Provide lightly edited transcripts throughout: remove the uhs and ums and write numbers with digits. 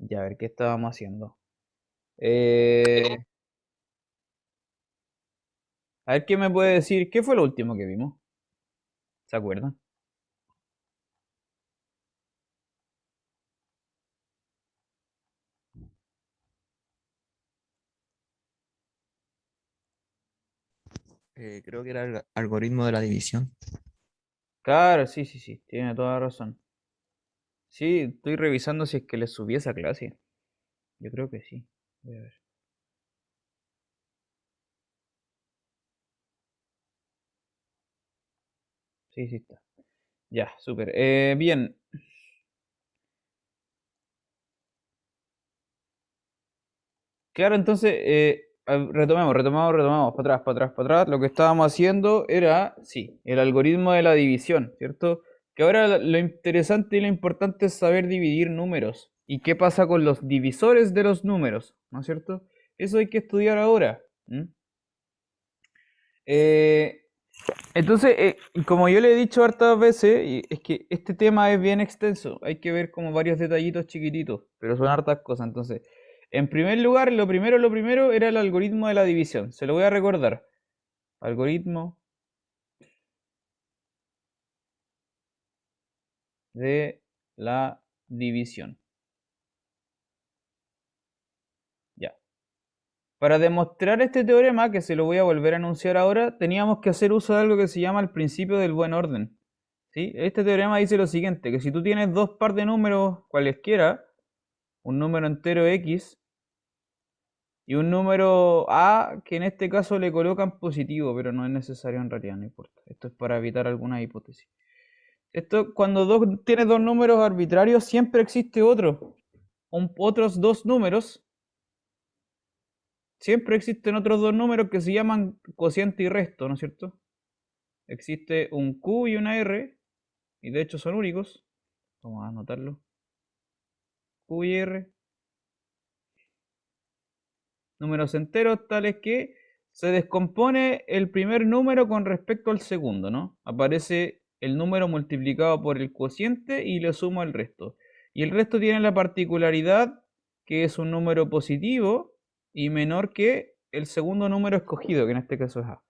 Ya, a ver, ¿qué estábamos haciendo? Eh, a ver, ¿qué me puede decir? ¿Qué fue lo último que vimos? ¿Se acuerdan? Creo que era el algoritmo de la división. Claro, sí, sí, sí, tiene toda la razón. Sí, estoy revisando si es que le subí esa clase. Yo creo que sí. Voy a ver. Sí, sí está. Ya, súper. Bien. Claro, entonces, retomamos, para atrás, para atrás. Lo que estábamos haciendo era, sí, el algoritmo de la división, ¿cierto? Que ahora lo interesante y lo importante es saber dividir números. ¿Y qué pasa con los divisores de los números? ¿No es cierto? Eso hay que estudiar ahora. ¿M? Eh, entonces, como yo le he dicho hartas veces, y es que este tema es bien extenso, hay que ver como varios detallitos chiquititos, pero son hartas cosas. Entonces, en primer lugar, lo primero era el algoritmo de la división. Se lo voy a recordar. Algoritmo de la división. Ya. Para demostrar este teorema, que se lo voy a volver a anunciar ahora, teníamos que hacer uso de algo que se llama el principio del buen orden. ¿Sí? Este teorema dice lo siguiente, que si tú tienes dos par de números cualesquiera, un número entero x y un número a, que en este caso le colocan positivo, pero no es necesario en realidad, no importa. Esto es para evitar alguna hipótesis. Esto, cuando tienes dos números arbitrarios, siempre existe otro. Otros dos números, siempre existen otros dos números que se llaman cociente y resto, ¿no es cierto? Existe un Q y una R, y de hecho son únicos. Vamos a anotarlo. Q y R, números enteros tales que se descompone el primer número con respecto al segundo, ¿no? Aparece el número multiplicado por el cociente y le sumo el resto. Y el resto tiene la particularidad que es un número positivo y menor que el segundo número escogido, que en este caso es A.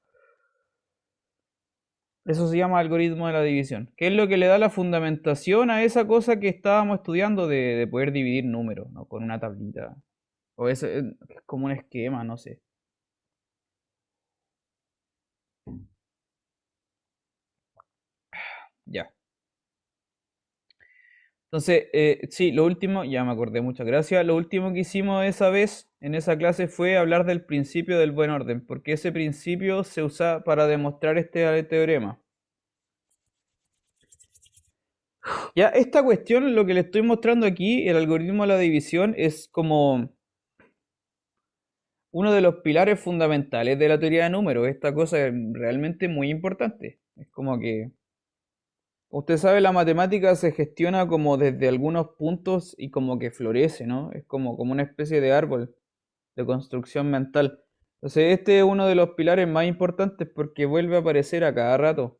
Eso se llama algoritmo de la división, que es lo que le da la fundamentación a esa cosa que estábamos estudiando de poder dividir números, ¿no? Con una tablita. O es como un esquema, no sé. Ya. Entonces, sí, lo último, ya me acordé, muchas gracias. Lo último que hicimos esa vez en esa clase fue hablar del principio del buen orden, porque ese principio se usa para demostrar este teorema. Ya, esta cuestión, lo que le estoy mostrando aquí, el algoritmo de la división, es como uno de los pilares fundamentales de la teoría de números. Esta cosa es realmente muy importante. Es como que usted sabe, la matemática se gestiona como desde algunos puntos y como que florece, ¿no? Es como una especie de árbol de construcción mental. Entonces, este es uno de los pilares más importantes porque vuelve a aparecer a cada rato.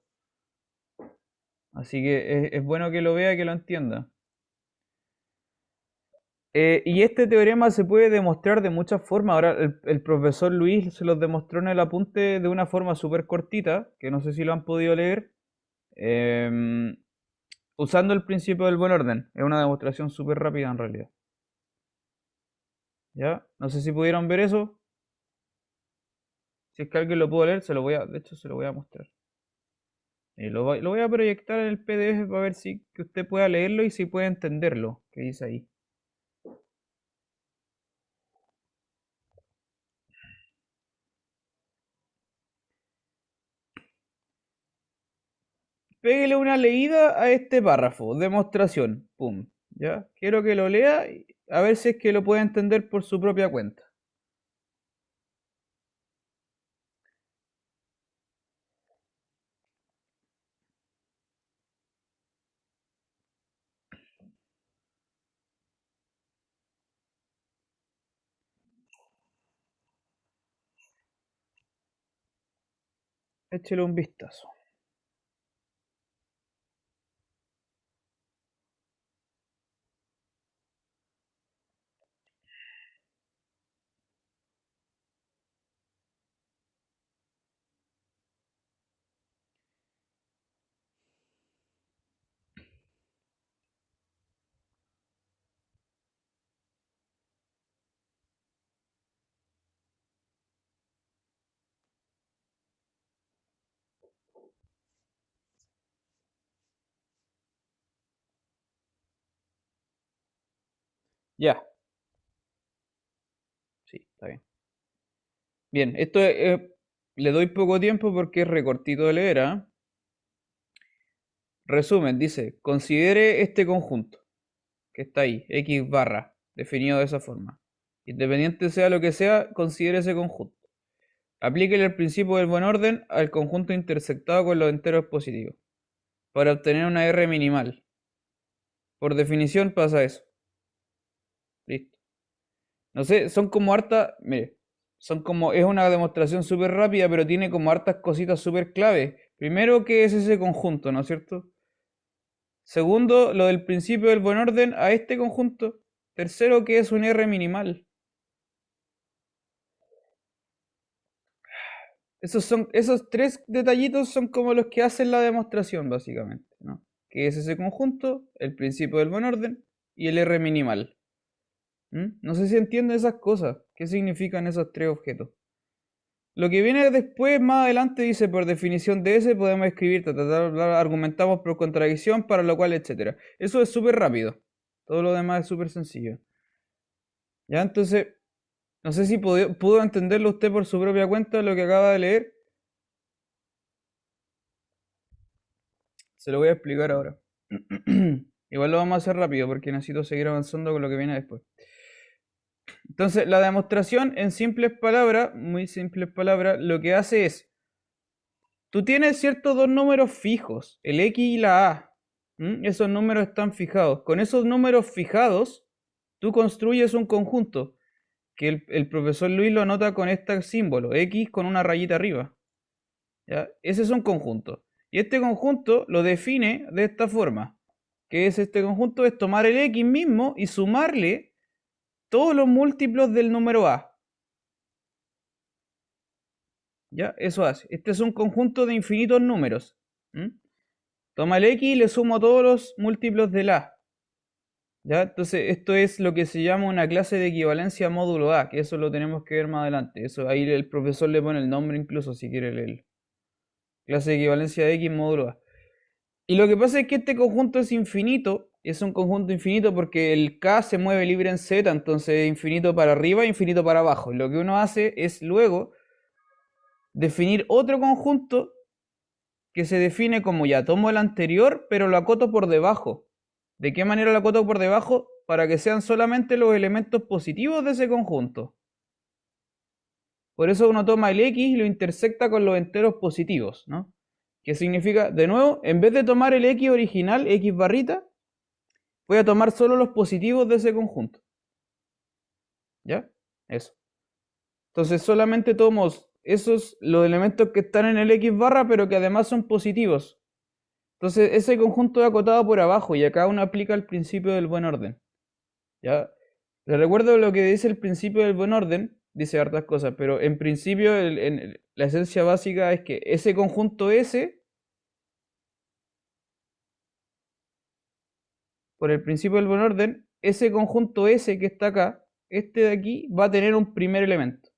Así que es bueno que lo vea y que lo entienda. Y este teorema se puede demostrar de muchas formas. Ahora, el profesor Luis se los demostró en el apunte de una forma súper cortita, que no sé si lo han podido leer. Em, Usando el principio del buen orden. Es una demostración súper rápida en realidad. ¿Ya? No sé si pudieron ver eso. Si es que alguien lo pudo leer, de hecho se lo voy a mostrar. Lo voy a proyectar en el PDF para ver si que usted pueda leerlo y si puede entenderlo, que dice ahí. Péguele una leída a este párrafo, demostración, pum. ¿Ya? Quiero que lo lea y a ver si es que lo puede entender por su propia cuenta. Échele un vistazo. Ya. Sí, está bien. Bien, esto le doy poco tiempo porque es recortito de leer, ¿ah? Resumen, dice, considere este conjunto que está ahí, X barra, definido de esa forma. Independiente sea lo que sea, considere ese conjunto. Aplíquele el principio del buen orden al conjunto intersectado con los enteros positivos, para obtener una R minimal. Por definición pasa eso. Listo. No sé, son como harta, mire, son como, es una demostración súper rápida, pero tiene como hartas cositas súper clave. Primero, ¿qué es ese conjunto, no es cierto? Segundo, lo del principio del buen orden a este conjunto. Tercero, ¿qué es un R minimal? Esos tres detallitos son como los que hacen la demostración, básicamente, ¿no? ¿Qué es ese conjunto? El principio del buen orden y el R minimal. No sé si entienden esas cosas. ¿Qué significan esos tres objetos? Lo que viene después, más adelante, dice, por definición de S podemos escribir, argumentamos por contradicción, para lo cual, etcétera. Eso es súper rápido. Todo lo demás es súper sencillo. Ya, entonces, no sé si pudo entenderlo usted por su propia cuenta lo que acaba de leer. Se lo voy a explicar ahora. Igual lo vamos a hacer rápido porque necesito seguir avanzando con lo que viene después. Entonces, la demostración en simples palabras, muy simples palabras, lo que hace es, tú tienes ciertos dos números fijos, el X y la A. Esos números están fijados. Con esos números fijados, tú construyes un conjunto que el profesor Luis lo anota con este símbolo, X con una rayita arriba. ¿Ya? Ese es un conjunto. Y este conjunto lo define de esta forma. ¿Qué es este conjunto? Es tomar el X mismo y sumarle todos los múltiplos del número A. ¿Ya? Eso hace. Este es un conjunto de infinitos números. Toma el X y le sumo todos los múltiplos del A. ¿Ya? Entonces, esto es lo que se llama una clase de equivalencia módulo A, que eso lo tenemos que ver más adelante. Eso ahí el profesor le pone el nombre incluso si quiere leerlo. Clase de equivalencia de X módulo A. Y lo que pasa es que este conjunto es infinito, es un conjunto infinito porque el K se mueve libre en Z, entonces infinito para arriba, infinito para abajo. Y lo que uno hace es luego definir otro conjunto que se define como ya tomo el anterior, pero lo acoto por debajo. ¿De qué manera lo acoto por debajo? Para que sean solamente los elementos positivos de ese conjunto. Por eso uno toma el X y lo intersecta con los enteros positivos, ¿no? ¿Qué significa? De nuevo, en vez de tomar el X original, X barrita, voy a tomar solo los positivos de ese conjunto. ¿Ya? Eso. Entonces solamente tomo esos, los elementos que están en el X barra, pero que además son positivos. Entonces ese conjunto es acotado por abajo y acá uno aplica el principio del buen orden. ¿Ya? Les recuerdo lo que dice el principio del buen orden, dice hartas cosas, pero en principio la esencia básica es que ese conjunto S, por el principio del buen orden, ese conjunto S que está acá, este de aquí, va a tener un primer elemento.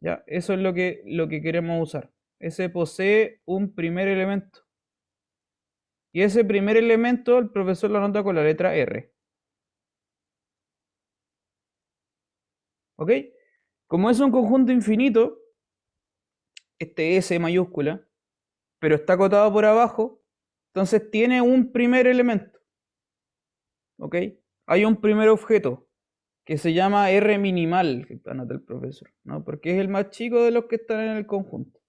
¿Ya? Eso es lo que queremos usar. S posee un primer elemento. Y ese primer elemento el profesor lo anota con la letra R. ¿Ok? Como es un conjunto infinito, este S mayúscula, pero está acotado por abajo, entonces tiene un primer elemento. ¿Ok? Hay un primer objeto que se llama R minimal, que anota el profesor, ¿no? Porque es el más chico de los que están en el conjunto.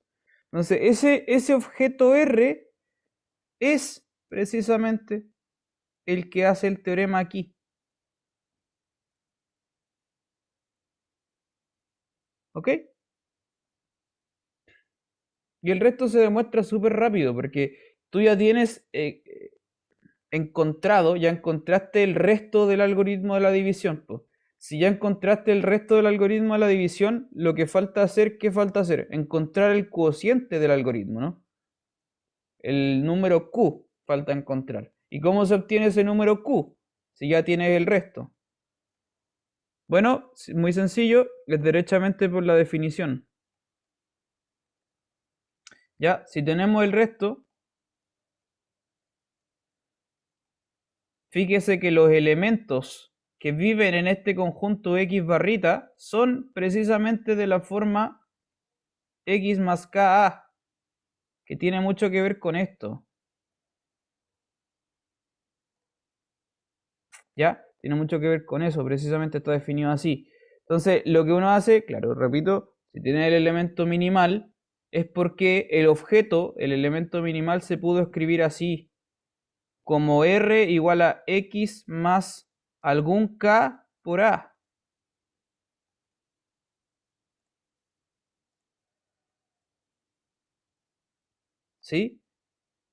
Entonces, ese objeto R es precisamente el que hace el teorema aquí. ¿Ok? Y el resto se demuestra súper rápido porque tú ya tienes ya encontraste el resto del algoritmo de la división. Pues. Si ya encontraste el resto del algoritmo de la división, lo que falta hacer, ¿qué falta hacer? Encontrar el cociente del algoritmo, ¿no? El número Q falta encontrar. ¿Y cómo se obtiene ese número Q? Si ya tienes el resto. Bueno, muy sencillo, es derechamente por la definición. Ya, si tenemos el resto, fíjese que los elementos que viven en este conjunto X barrita son precisamente de la forma X más KA, que tiene mucho que ver con esto. ¿Ya? Tiene mucho que ver con eso, precisamente está definido así. Entonces, lo que uno hace, claro, repito, si tiene el elemento minimal, es porque el objeto, el elemento minimal, se pudo escribir así, como R igual a X más algún K por A. ¿Sí?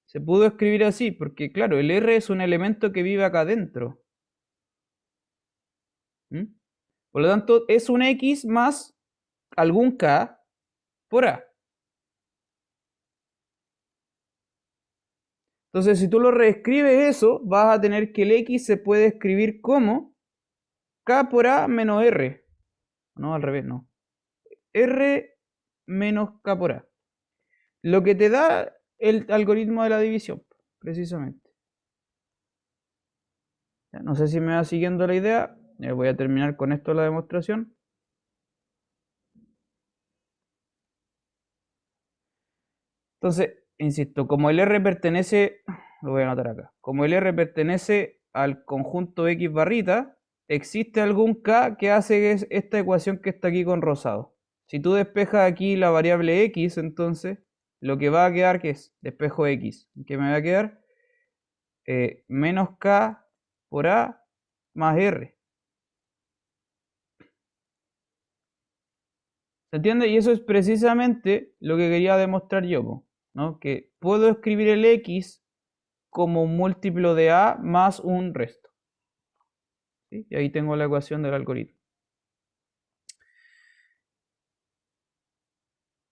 Se pudo escribir así, porque claro, el R es un elemento que vive acá adentro. ¿Mm? Por lo tanto, es un X más algún K por A. Entonces, si tú lo reescribes eso, vas a tener que el X se puede escribir como K por A menos R. No, al revés, no. R menos K por A. Lo que te da el algoritmo de la división, precisamente. No sé si me va siguiendo la idea. Voy a terminar con esto la demostración. Entonces, insisto, como el R pertenece, lo voy a anotar acá, como el R pertenece al conjunto X barrita, existe algún K que hace esta ecuación que está aquí con rosado. Si tú despejas aquí la variable X, entonces lo que va a quedar, que es despejo X, ¿qué me va a quedar? Menos K por A más R. ¿Se entiende? Y eso es precisamente lo que quería demostrar yo, ¿no? Que puedo escribir el X como un múltiplo de A más un resto. ¿Sí? Y ahí tengo la ecuación del algoritmo.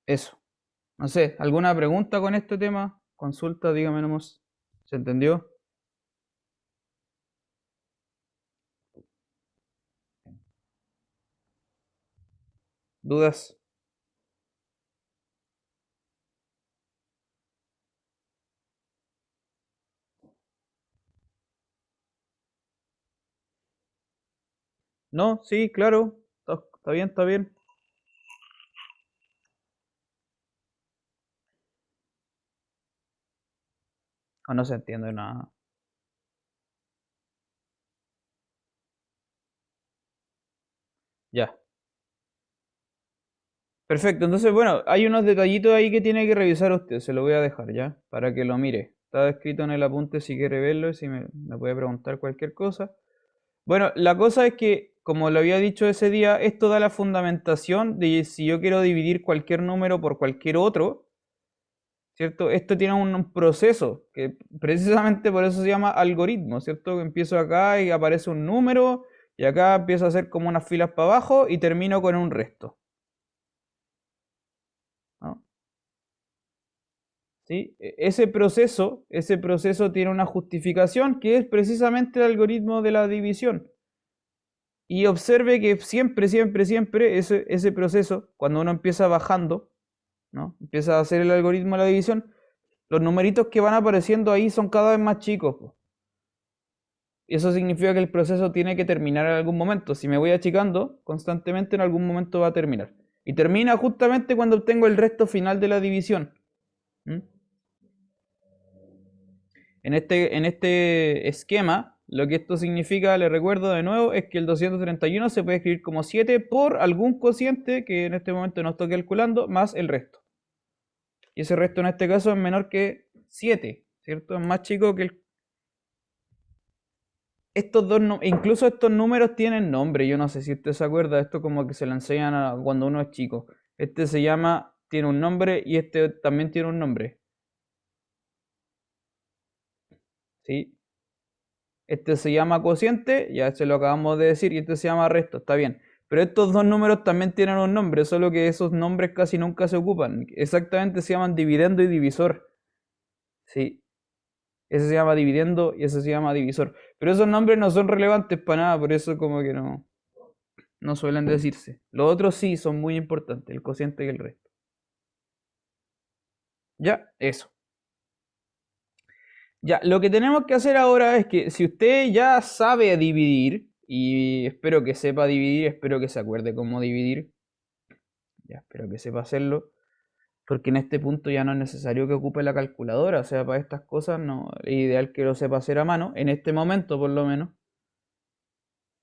Eso. No sé, ¿alguna pregunta con este tema? Consulta, dígame nomás. ¿Se entendió? ¿Dudas? ¿No? Sí, claro. Está bien, está bien. O no se entiende nada. Ya. Perfecto, entonces bueno, hay unos detallitos ahí que tiene que revisar usted, se lo voy a dejar ya, para que lo mire. Está escrito en el apunte si quiere verlo y si me puede preguntar cualquier cosa. Bueno, la cosa es que, como lo había dicho ese día, esto da la fundamentación de si yo quiero dividir cualquier número por cualquier otro, ¿cierto? Esto tiene un proceso, que precisamente por eso se llama algoritmo, ¿cierto? Que empiezo acá y aparece un número, y acá empiezo a hacer como unas filas para abajo y termino con un resto, ¿no? ¿Sí? Ese proceso tiene una justificación que es precisamente el algoritmo de la división. Y observe que siempre, siempre, siempre ese proceso, cuando uno empieza bajando, ¿no? Empieza a hacer el algoritmo de la división, los numeritos que van apareciendo ahí son cada vez más chicos, po. Y eso significa que el proceso tiene que terminar en algún momento. Si me voy achicando constantemente, en algún momento va a terminar. Y termina justamente cuando obtengo el resto final de la división. ¿Mm? En este esquema, lo que esto significa, le recuerdo de nuevo, es que el 231 se puede escribir como 7 por algún cociente que en este momento no estoy calculando, más el resto. Y ese resto en este caso es menor que 7, ¿cierto? Es más chico que el... Estos dos, incluso estos números tienen nombre, yo no sé si usted se acuerda, esto como que se le enseñan cuando uno es chico. Este se llama, tiene un nombre y este también tiene un nombre, ¿sí? Este se llama cociente, ya se lo acabamos de decir, y este se llama resto, está bien. Pero estos dos números también tienen un nombre, solo que esos nombres casi nunca se ocupan. Exactamente se llaman dividendo y divisor. Sí, ese se llama dividendo y ese se llama divisor. Pero esos nombres no son relevantes para nada, por eso como que no suelen decirse. Los otros sí son muy importantes, el cociente y el resto. Ya, eso. Ya, lo que tenemos que hacer ahora es que si usted ya sabe dividir, y espero que sepa dividir, espero que se acuerde cómo dividir, ya espero que sepa hacerlo, porque en este punto ya no es necesario que ocupe la calculadora, o sea, para estas cosas no es ideal que lo sepa hacer a mano, en este momento por lo menos.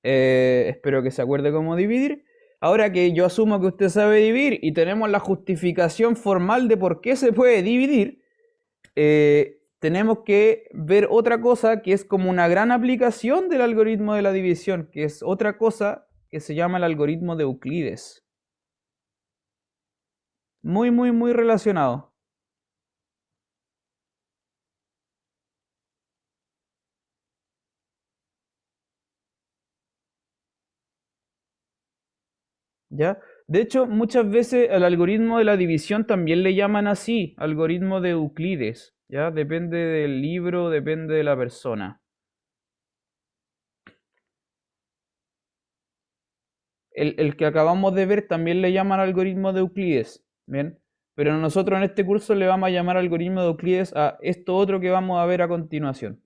Espero que se acuerde cómo dividir. Ahora que yo asumo que usted sabe dividir y tenemos la justificación formal de por qué se puede dividir, tenemos que ver otra cosa que es como una gran aplicación del algoritmo de la división, que es otra cosa que se llama el algoritmo de Euclides. Muy, muy, muy relacionado. ¿Ya? De hecho, muchas veces al algoritmo de la división también le llaman así, algoritmo de Euclides. ¿Ya? Depende del libro, depende de la persona. El que acabamos de ver también le llaman algoritmo de Euclides, ¿bien? Pero nosotros en este curso le vamos a llamar algoritmo de Euclides a esto otro que vamos a ver a continuación.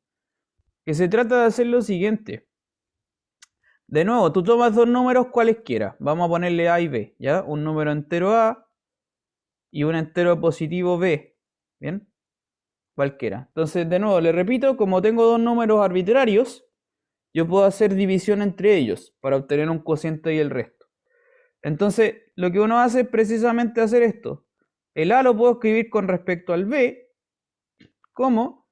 Que se trata de hacer lo siguiente. De nuevo, tú tomas dos números cualesquiera. Vamos a ponerle A y B, ¿ya? Un número entero A y un entero positivo B, ¿bien? Cualquiera. Entonces, de nuevo, le repito, como tengo dos números arbitrarios, yo puedo hacer división entre ellos para obtener un cociente y el resto. Entonces, lo que uno hace es precisamente hacer esto. El A lo puedo escribir con respecto al B, como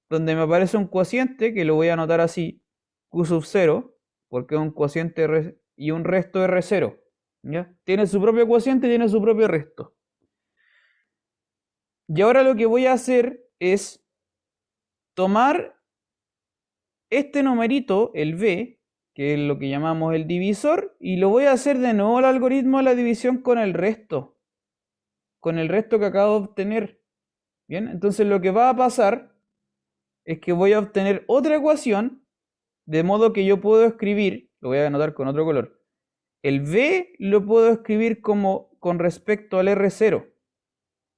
donde me aparece un cociente, que lo voy a anotar así, Q sub 0, porque es un cociente y un resto R0. ¿Ya? Tiene su propio cociente y tiene su propio resto. Y ahora lo que voy a hacer es tomar este numerito, el B, que es lo que llamamos el divisor, y lo voy a hacer de nuevo el algoritmo de la división con el resto que acabo de obtener. Bien, entonces lo que va a pasar es que voy a obtener otra ecuación, de modo que yo puedo escribir, lo voy a anotar con otro color, el B lo puedo escribir como con respecto al R0,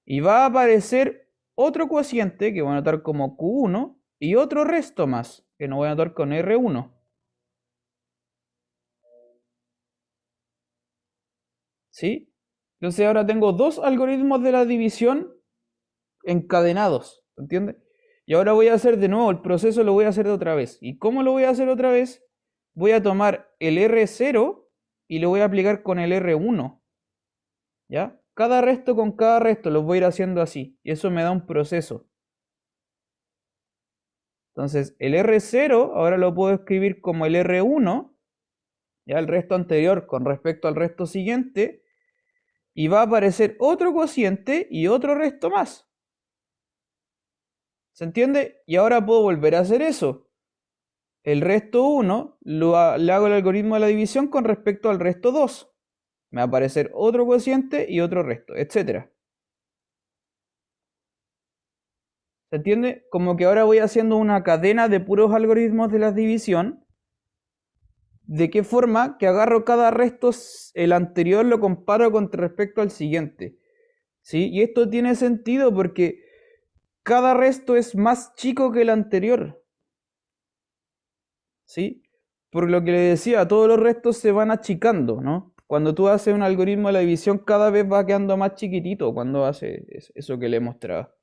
y va a aparecer otro cociente que voy a anotar como Q1 y otro resto más, que no voy a anotar con R1. ¿Sí? Entonces ahora tengo dos algoritmos de la división encadenados, ¿entiendes? Y ahora voy a hacer de nuevo el proceso, lo voy a hacer de otra vez. ¿Y cómo lo voy a hacer otra vez? Voy a tomar el R0 y lo voy a aplicar con el R1, ¿ya? Cada resto con cada resto lo voy a ir haciendo así, y eso me da un proceso. Entonces, el R0 ahora lo puedo escribir como el R1, ya el resto anterior con respecto al resto siguiente, y va a aparecer otro cociente y otro resto más. ¿Se entiende? Y ahora puedo volver a hacer eso. El resto 1 le hago el algoritmo de la división con respecto al resto 2. Me va a aparecer otro cociente y otro resto, etc. ¿Se entiende? Como que ahora voy haciendo una cadena de puros algoritmos de la división. ¿De qué forma? Que agarro cada resto, el anterior lo comparo con respecto al siguiente. ¿Sí? Y esto tiene sentido porque cada resto es más chico que el anterior. ¿Sí? Por lo que le decía, todos los restos se van achicando, ¿no? Cuando tú haces un algoritmo de la división, cada vez va quedando más chiquitito cuando hace eso que le mostraba.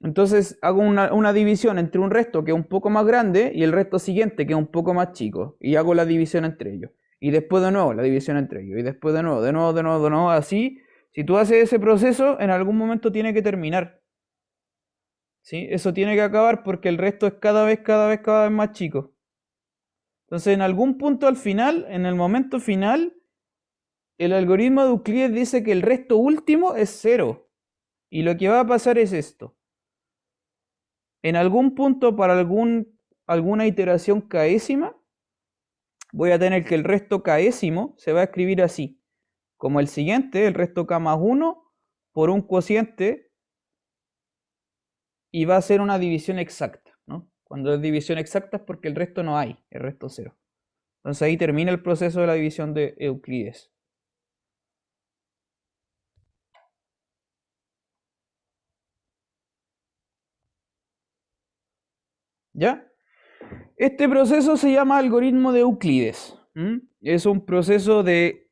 Entonces hago una división entre un resto que es un poco más grande y el resto siguiente que es un poco más chico. Y hago la división entre ellos. Y después de nuevo la división entre ellos. Y después de nuevo, de nuevo, de nuevo, de nuevo. Así, si tú haces ese proceso, en algún momento tiene que terminar. ¿Sí? Eso tiene que acabar porque el resto es cada vez, cada vez, cada vez más chico. Entonces, en algún punto al final, en el momento final, el algoritmo de Euclides dice que el resto último es cero. Y lo que va a pasar es esto. En algún punto, para alguna iteración késima, voy a tener que el resto késimo se va a escribir así. Como el siguiente, el resto k más 1 por un cociente, y va a ser una división exacta, ¿no? Cuando es división exacta es porque el resto no hay, el resto cero. Entonces ahí termina el proceso de la división de Euclides. ¿Ya? Este proceso se llama algoritmo de Euclides. Es un proceso de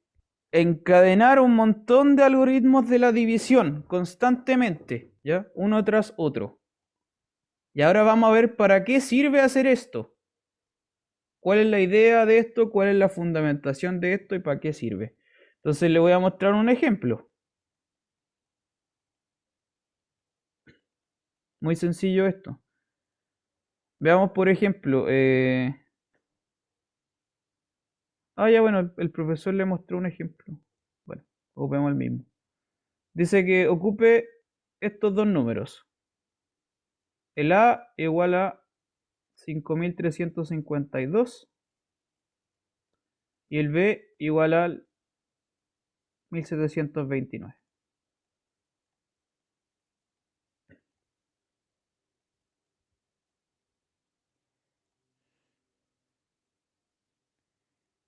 encadenar un montón de algoritmos de la división constantemente, ¿ya? Uno tras otro. Y ahora vamos a ver para qué sirve hacer esto. ¿Cuál es la idea de esto? ¿Cuál es la fundamentación de esto? ¿Y para qué sirve? Entonces le voy a mostrar un ejemplo. Muy sencillo esto. Veamos, por ejemplo. Ya bueno, el profesor le mostró un ejemplo. Bueno, ocupemos el mismo. Dice que ocupe estos dos números. El A igual a 5352 y el B igual al 1729.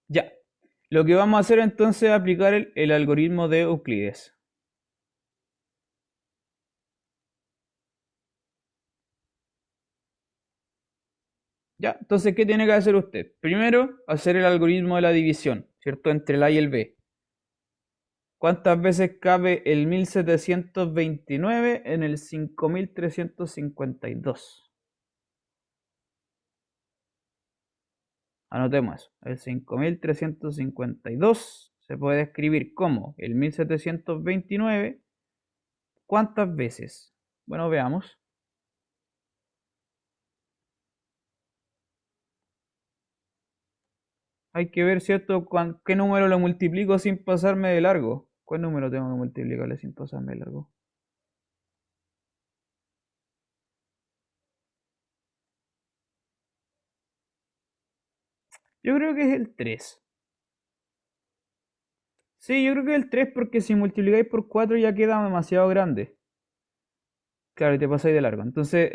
Ya. Lo que vamos a hacer entonces es aplicar el algoritmo de Euclides. Ya, entonces, ¿qué tiene que hacer usted? Primero, hacer el algoritmo de la división, ¿cierto? Entre el A y el B. ¿Cuántas veces cabe el 1729 en el 5352? Anotemos eso. El 5352 se puede escribir como el 1729. ¿Cuántas veces? Bueno, veamos. Hay que ver, ¿cierto? ¿Qué número lo multiplico sin pasarme de largo? ¿Cuál número tengo que multiplicarle sin pasarme de largo? Yo creo que es el 3. Sí, yo creo que es el 3 porque si multiplicáis por 4 ya queda demasiado grande. Claro, y te pasáis de largo. Entonces,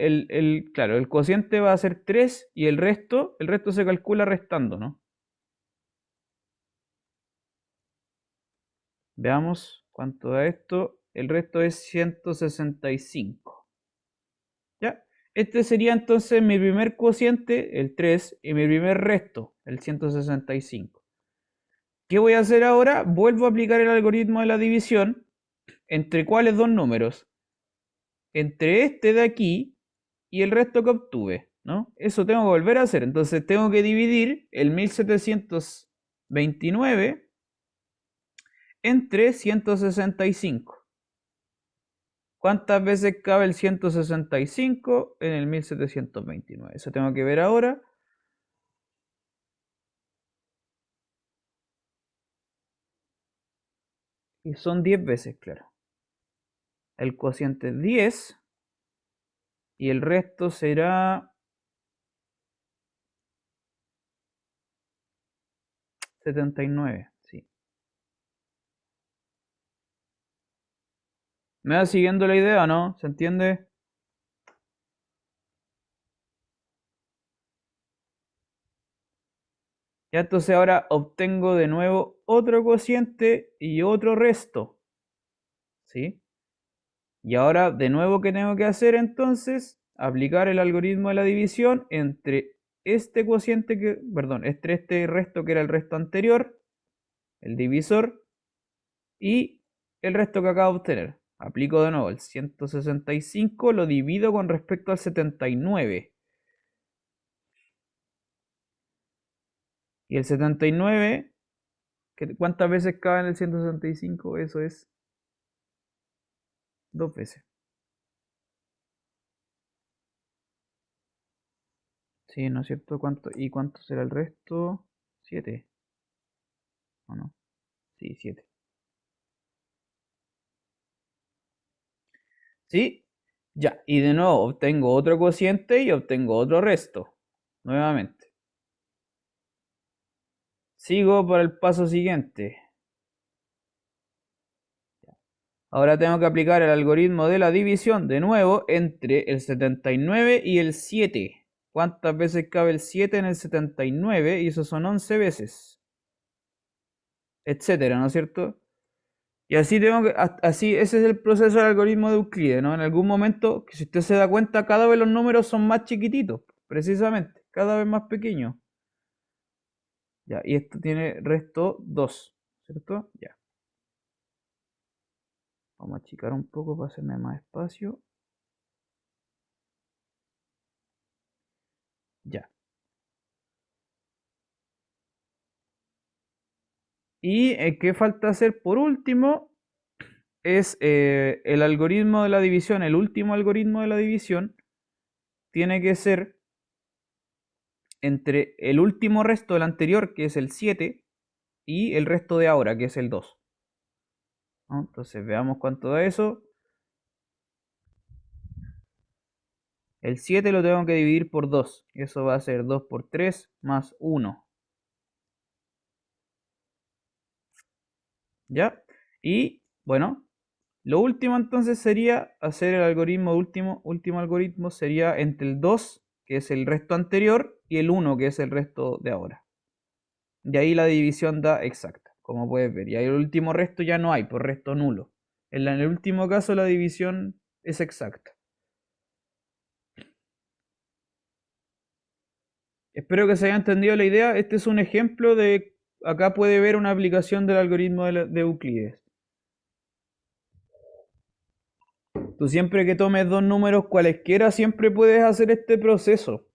claro, el cociente va a ser 3 y el resto se calcula restando, ¿no? Veamos cuánto da esto. El resto es 165. ¿Ya? Este sería entonces mi primer cociente, el 3, y mi primer resto, el 165. ¿Qué voy a hacer ahora? Vuelvo a aplicar el algoritmo de la división. ¿Entre cuáles dos números? Entre este de aquí y el resto que obtuve, ¿no? Eso tengo que volver a hacer. Entonces tengo que dividir el 1729 entre 165. ¿Cuántas veces cabe el 165 en el 1729? Eso tengo que ver ahora. Y son 10 veces, claro. El cociente es 10 y el resto será 79. Sí. ¿Me va siguiendo la idea o no? ¿Se entiende? Ya entonces ahora obtengo de nuevo otro cociente y otro resto. ¿Sí? Y ahora de nuevo, ¿qué tengo que hacer entonces? Aplicar el algoritmo de la división entre este cociente entre este resto que era el resto anterior, el divisor, y el resto que acabo de obtener. Aplico de nuevo el 165, lo divido con respecto al 79. Y el 79, ¿cuántas veces cabe en el 165? Eso es 2 veces. Sí, ¿no es cierto? ¿Y cuánto será el resto? 7. ¿O no? Sí, 7. ¿Sí? Ya, y de nuevo obtengo otro cociente y obtengo otro resto. Nuevamente. Sigo por el paso siguiente. Ahora tengo que aplicar el algoritmo de la división de nuevo entre el 79 y el 7. ¿Cuántas veces cabe el 7 en el 79? Y eso son 11 veces. Etcétera, ¿no es cierto? Y así ese es el proceso del algoritmo de Euclides, ¿no? En algún momento, que si usted se da cuenta, cada vez los números son más chiquititos. precisamente, cada vez más pequeño. Ya, y esto tiene resto 2, ¿cierto? Ya. Vamos a achicar un poco para hacerme más espacio. Ya. Y ¿qué falta hacer por último? Es el algoritmo de la división, el último algoritmo de la división tiene que ser entre el último resto del anterior, que es el 7, y el resto de ahora, que es el 2. ¿No? Entonces veamos cuánto da eso. El 7 lo tengo que dividir por 2. Eso va a ser 2 por 3 más 1. ¿Ya? Y bueno, lo último entonces sería hacer el algoritmo último algoritmo sería entre el 2, que es el resto anterior, y el 1, que es el resto de ahora. Y ahí la división da exacta, como puedes ver. Y ahí el último resto ya no hay, por resto nulo. En el último caso la división es exacta. Espero que se haya entendido la idea. Este es un ejemplo de... Acá puede ver una aplicación del algoritmo de Euclides. Tú siempre que tomes dos números cualesquiera, siempre puedes hacer este proceso.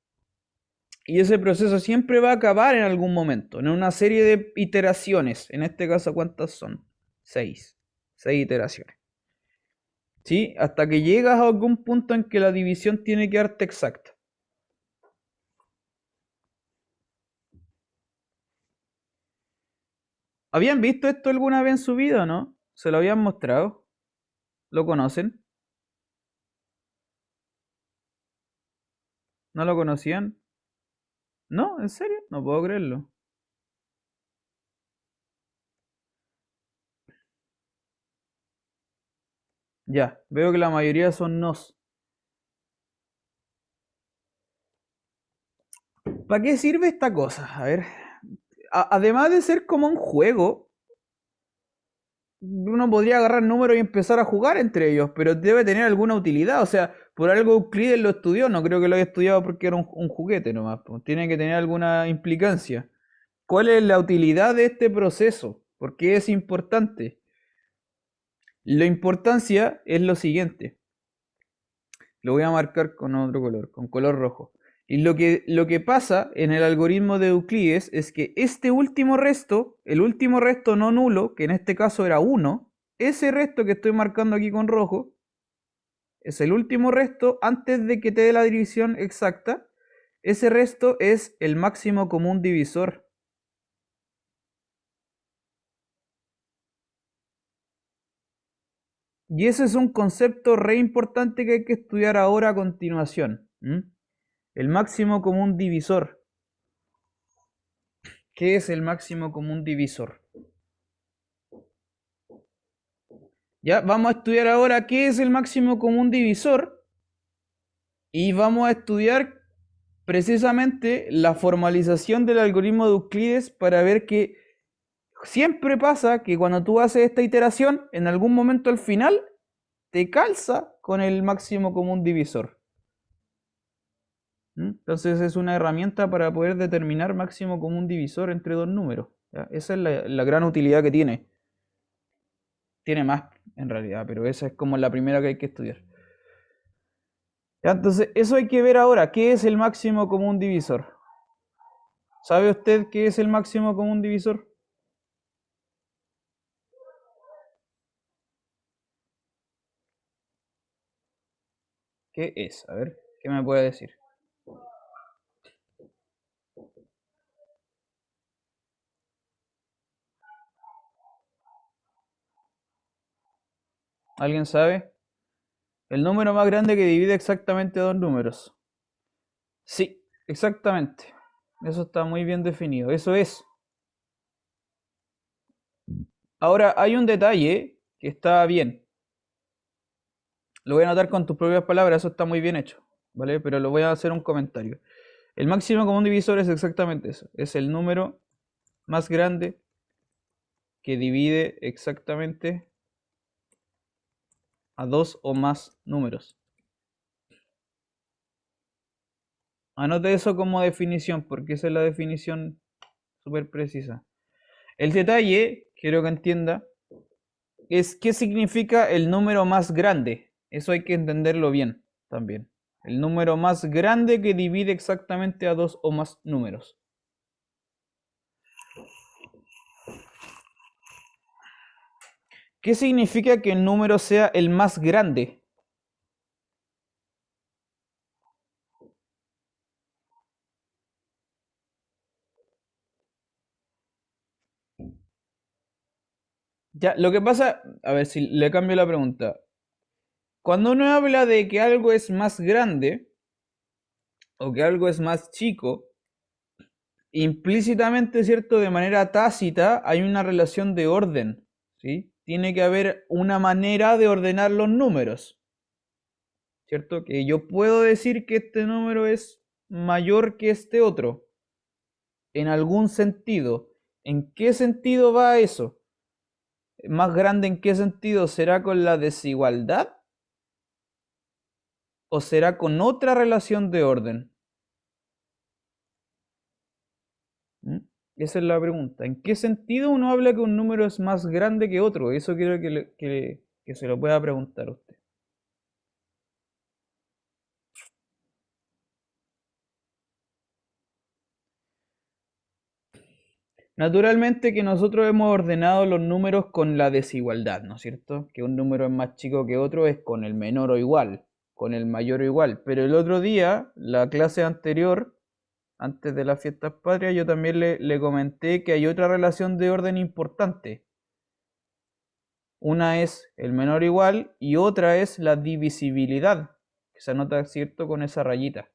Y ese proceso siempre va a acabar en algún momento, en una serie de iteraciones. En este caso, ¿cuántas son? 6. 6 iteraciones. ¿Sí? Hasta que llegas a algún punto en que la división tiene que darte exacta. ¿Habían visto esto alguna vez en su vida o no? ¿Se lo habían mostrado? ¿Lo conocen? ¿No lo conocían? ¿No? ¿En serio? No puedo creerlo. Ya, veo que la mayoría son nos. ¿Para qué sirve esta cosa? A ver. Además de ser como un juego, uno podría agarrar números y empezar a jugar entre ellos, pero debe tener alguna utilidad. O sea, por algo Euclides lo estudió, no creo que lo haya estudiado porque era un juguete nomás. Pues. Tiene que tener alguna implicancia. ¿Cuál es la utilidad de este proceso? ¿Por qué es importante? La importancia es lo siguiente. Lo voy a marcar con otro color, con color rojo. Y lo que pasa en el algoritmo de Euclides es que este último resto, el último resto no nulo, que en este caso era 1, ese resto que estoy marcando aquí con rojo, es el último resto antes de que te dé la división exacta. Ese resto es el máximo común divisor. Y ese es un concepto re importante que hay que estudiar ahora a continuación. El máximo común divisor. ¿Qué es el máximo común divisor? Ya, vamos a estudiar ahora qué es el máximo común divisor y vamos a estudiar precisamente la formalización del algoritmo de Euclides para ver que siempre pasa que cuando tú haces esta iteración, en algún momento al final te calza con el máximo común divisor. Entonces es una herramienta para poder determinar máximo común divisor entre dos números. ¿Ya? Esa es la gran utilidad que tiene. Tiene más en realidad, pero esa es como la primera que hay que estudiar. ¿Ya? Entonces, eso hay que ver ahora. ¿Qué es el máximo común divisor? ¿Sabe usted qué es el máximo común divisor? ¿Qué es? A ver, ¿qué me puede decir? ¿Alguien sabe? El número más grande que divide exactamente dos números. Sí, exactamente. Eso está muy bien definido. Eso es. Ahora, hay un detalle que está bien. Lo voy a anotar con tus propias palabras, eso está muy bien hecho, ¿vale? Pero lo voy a hacer un comentario. El máximo común divisor es exactamente eso. Es el número más grande que divide exactamente a dos o más números. Anote eso como definición, porque esa es la definición súper precisa. El detalle, quiero que entienda, es qué significa el número más grande. Eso hay que entenderlo bien también. El número más grande que divide exactamente a dos o más números. ¿Qué significa que el número sea el más grande? Ya, lo que pasa, a ver si le cambio la pregunta. Cuando uno habla de que algo es más grande o que algo es más chico, implícitamente, ¿cierto? De manera tácita hay una relación de orden, ¿sí? Tiene que haber una manera de ordenar los números, ¿cierto? Que yo puedo decir que este número es mayor que este otro, en algún sentido. ¿En qué sentido va eso? ¿Más grande en qué sentido? ¿Será con la desigualdad? ¿O será con otra relación de orden? ¿Mm? Esa es la pregunta. ¿En qué sentido uno habla que un número es más grande que otro? Eso quiero que se lo pueda preguntar a usted. Naturalmente que nosotros hemos ordenado los números con la desigualdad, ¿no es cierto? Que un número es más chico que otro es con el menor o igual, con el mayor o igual. Pero el otro día, la clase anterior, antes de las fiestas patrias, yo también le comenté que hay otra relación de orden importante. Una es el menor o igual y otra es la divisibilidad, que se anota, ¿cierto?, con esa rayita.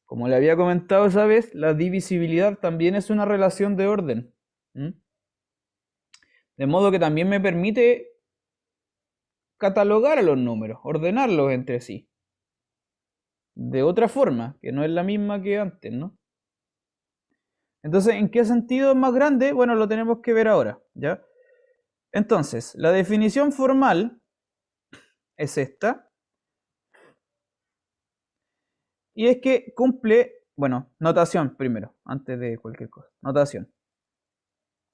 Como le había comentado esa vez, la divisibilidad también es una relación de orden. ¿Mm? De modo que también me permite catalogar a los números, ordenarlos entre sí. De otra forma, que no es la misma que antes, ¿no? Entonces, ¿en qué sentido es más grande? Bueno, lo tenemos que ver ahora, ¿ya? Entonces, la definición formal es esta, y es que cumple, bueno, notación primero, antes de cualquier cosa, notación.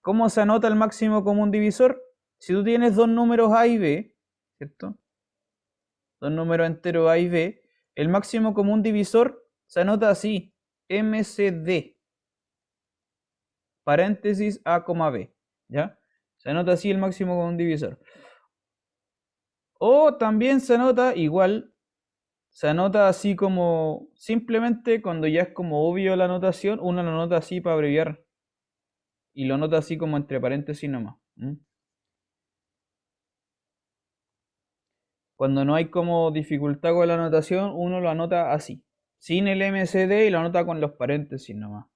¿Cómo se anota el máximo común divisor? Si tú tienes dos números A y B, ¿cierto? Dos números enteros A y B, el máximo común divisor se anota así, MCD, paréntesis A, B, ¿ya? Se anota así el máximo común divisor. O también se anota igual, se anota así como, simplemente cuando ya es como obvio la anotación, uno lo anota así para abreviar. Y lo anota así como entre paréntesis nomás. Cuando no hay como dificultad con la anotación, uno lo anota así, sin el MCD y lo anota con los paréntesis nomás.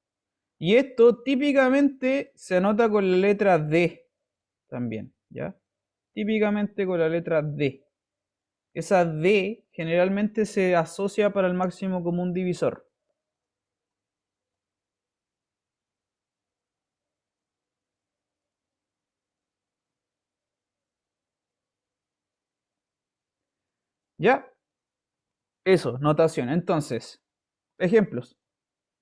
Y esto típicamente se anota con la letra D también, ¿ya? Típicamente con la letra D. Esa D generalmente se asocia para el máximo común divisor. ¿Ya? Eso, notación. Entonces, ejemplos,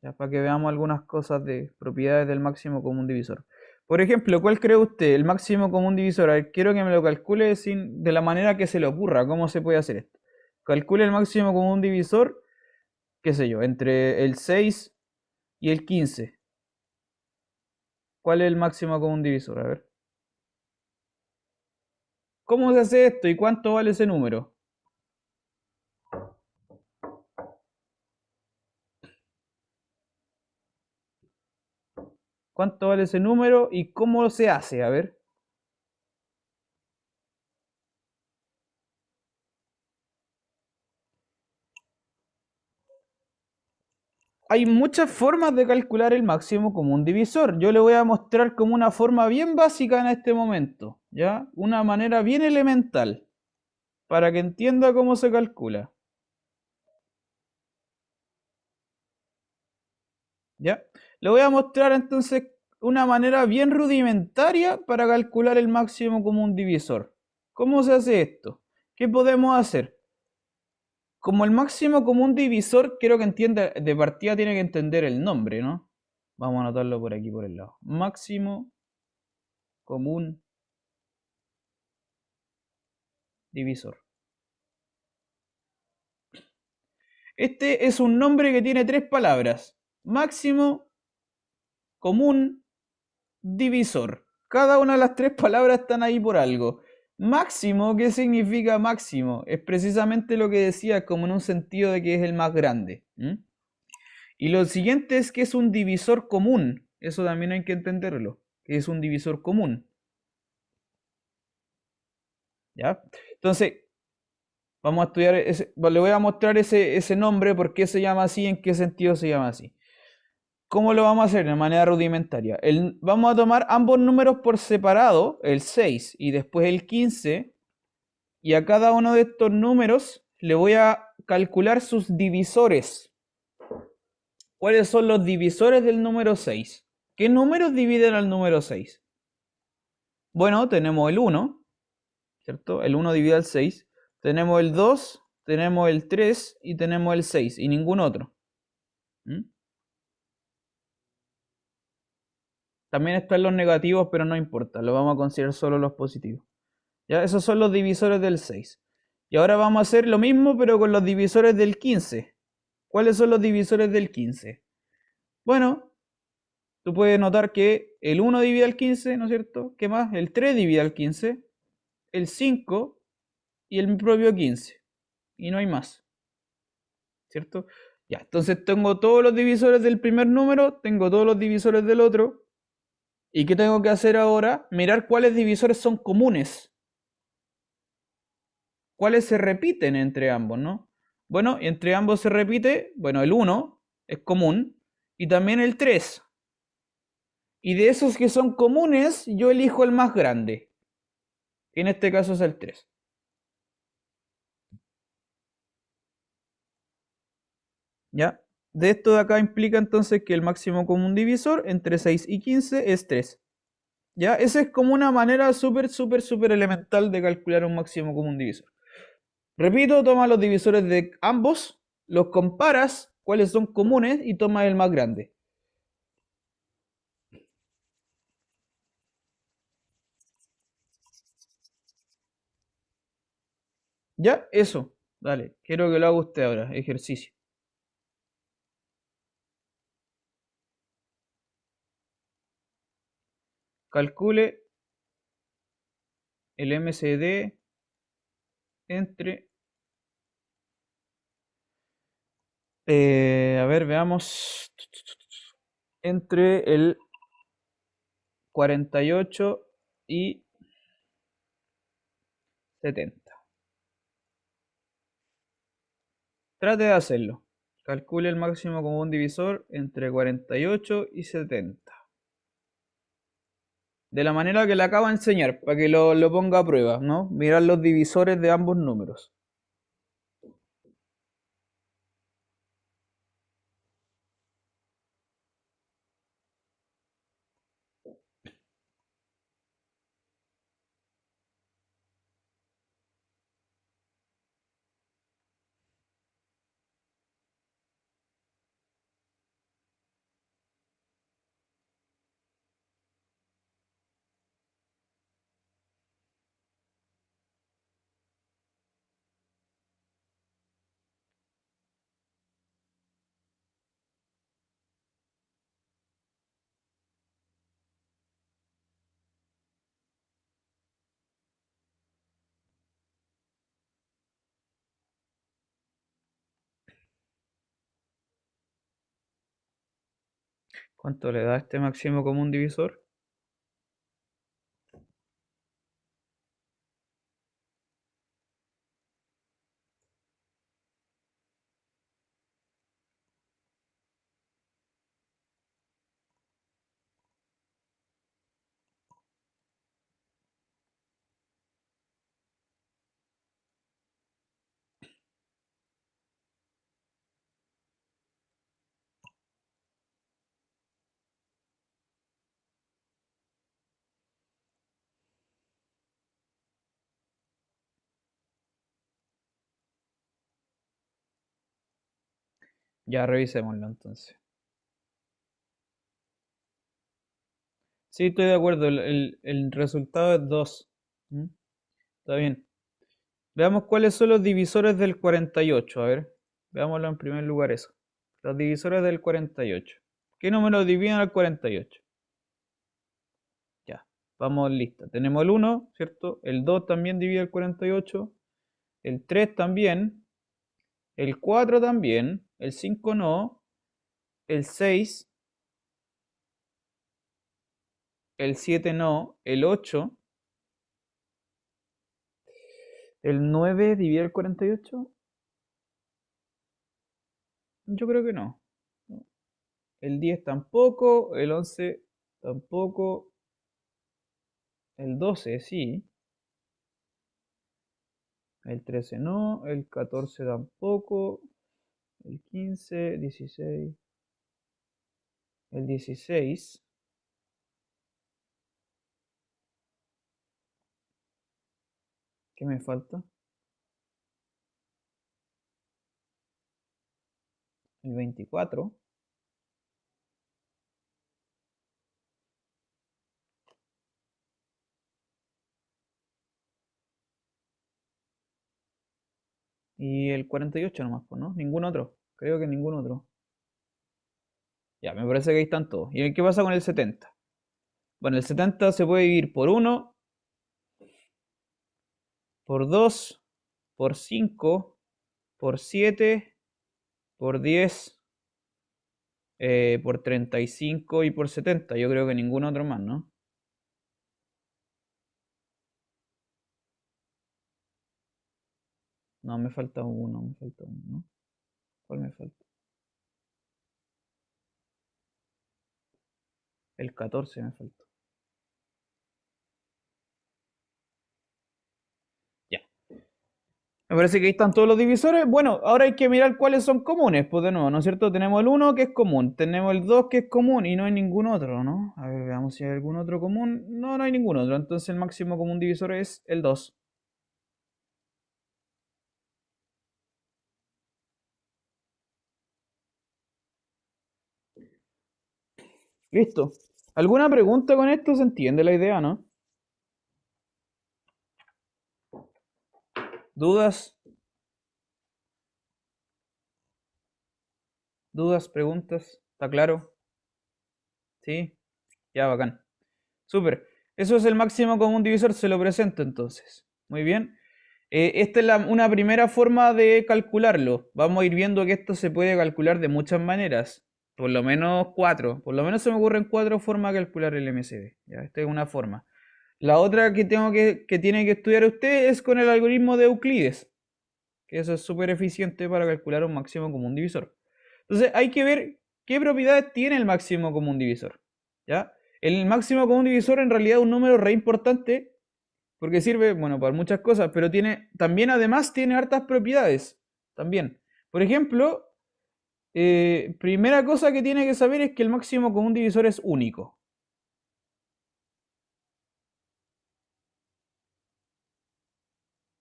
ya para que veamos algunas cosas de propiedades del máximo común divisor. Por ejemplo, ¿cuál cree usted el máximo común divisor? A ver, quiero que me lo calcule de la manera que se le ocurra. ¿Cómo se puede hacer esto? Calcule el máximo común divisor, qué sé yo, entre el 6 y el 15. ¿Cuál es el máximo común divisor? A ver. ¿Cómo se hace esto y cuánto vale ese número? ¿Cuánto vale ese número y cómo se hace? A ver. Hay muchas formas de calcular el máximo común divisor. Yo le voy a mostrar como una forma bien básica en este momento, ¿ya? Una manera bien elemental para que entienda cómo se calcula, ¿ya? Le voy a mostrar entonces una manera bien rudimentaria para calcular el máximo común divisor. ¿Cómo se hace esto? ¿Qué podemos hacer? Como el máximo común divisor, quiero que entienda, de partida tiene que entender el nombre, ¿no? Vamos a anotarlo por aquí, por el lado. Máximo común divisor. Este es un nombre que tiene tres palabras. Máximo común divisor. Cada una de las tres palabras están ahí por algo. Máximo, ¿qué significa máximo? Es precisamente lo que decía, como en un sentido de que es el más grande. Y lo siguiente es que es un divisor común. Eso también hay que entenderlo. Que es un divisor común. ¿Ya? Entonces, vamos a estudiar, le voy a mostrar ese nombre, por qué se llama así, en qué sentido se llama así. ¿Cómo lo vamos a hacer? De manera rudimentaria. Vamos a tomar ambos números por separado, el 6 y después el 15, y a cada uno de estos números le voy a calcular sus divisores. ¿Cuáles son los divisores del número 6? ¿Qué números dividen al número 6? Bueno, tenemos el 1, ¿cierto? El 1 divide al 6. Tenemos el 2, tenemos el 3 y tenemos el 6 y ningún otro. También están los negativos, pero no importa, lo vamos a considerar solo los positivos. ¿Ya? Esos son los divisores del 6. Y ahora vamos a hacer lo mismo, pero con los divisores del 15. ¿Cuáles son los divisores del 15? Bueno, tú puedes notar que el 1 divide al 15, ¿no es cierto? ¿Qué más? El 3 divide al 15, el 5 y el propio 15. Y no hay más, ¿cierto? Ya, entonces tengo todos los divisores del primer número, tengo todos los divisores del otro. ¿Y qué tengo que hacer ahora? Mirar cuáles divisores son comunes. ¿Cuáles se repiten entre ambos, no? Bueno, entre ambos se repite, bueno, el 1 es común y también el 3. Y de esos que son comunes, yo elijo el más grande, que en este caso es el 3. ¿Ya? De esto de acá implica entonces que el máximo común divisor entre 6 y 15 es 3. ¿Ya? Esa es como una manera súper elemental de calcular un máximo común divisor. Repito, toma los divisores de ambos, los comparas, cuáles son comunes y toma el más grande. Ya, eso. Dale, quiero que lo haga usted ahora, ejercicio. Calcule el MCD entre... a ver, veamos. Entre el 48 y 70. Trate de hacerlo. Calcule el máximo común divisor entre 48 y 70. De la manera que le acabo de enseñar, para que lo ponga a prueba, ¿no? Mirar los divisores de ambos números. ¿Cuánto le da este máximo común divisor? Ya revisémoslo entonces. Sí, estoy de acuerdo. El resultado es 2. ¿Mm? Está bien. Veamos cuáles son los divisores del 48. A ver, veámoslo en primer lugar eso. Los divisores del 48. ¿Qué número dividen al 48? Ya, vamos lista. Tenemos el 1, ¿cierto? El 2 también divide el 48. El 3 también. El 4 también. El 5 no. El 6. El 7 no. El 8. El 9 divide el 48. Yo creo que no. No. El 10 tampoco. El 11 tampoco. El 12 sí. El 13 no. El 14 tampoco. El 15, 16. El 16. ¿Qué me falta? El 24. Y el 48 nomás, pues, ¿no? Ningún otro. Creo que ningún otro. Ya, me parece que ahí están todos. ¿Y qué pasa con el 70? Bueno, el 70 se puede dividir por 1, por 2, por 5, por 7, por 10, por 35 y por 70. Yo creo que ningún otro más, ¿no? No, me falta uno, me falta uno, ¿no? ¿Cuál me falta? El 14 me falta. Ya. Me parece que ahí están todos los divisores. Bueno, ahora hay que mirar cuáles son comunes. Pues de nuevo, ¿no es cierto? Tenemos el uno que es común, tenemos el 2 que es común y no hay ningún otro, ¿no? A ver, veamos si hay algún otro común. No, no hay ningún otro. Entonces el máximo común divisor es el 2. Listo. ¿Alguna pregunta con esto? ¿Se entiende la idea, no? ¿Dudas? ¿Dudas? ¿Preguntas? ¿Está claro? ¿Sí? Ya, bacán. Súper. Eso es el máximo común divisor, se lo presento entonces. Muy bien. Esta es una primera forma de calcularlo. Vamos a ir viendo que esto se puede calcular de muchas maneras. Por lo menos cuatro. Por lo menos se me ocurren cuatro formas de calcular el MCD. Ya, esta es una forma. La otra que tiene que estudiar usted es con el algoritmo de Euclides. Que eso es súper eficiente para calcular un máximo común divisor. Entonces hay que ver qué propiedades tiene el máximo común divisor. ¿Ya? El máximo común divisor en realidad es un número re importante porque sirve, bueno, para muchas cosas, pero también además tiene hartas propiedades. También. Por ejemplo, primera cosa que tiene que saber es que el máximo común divisor es único.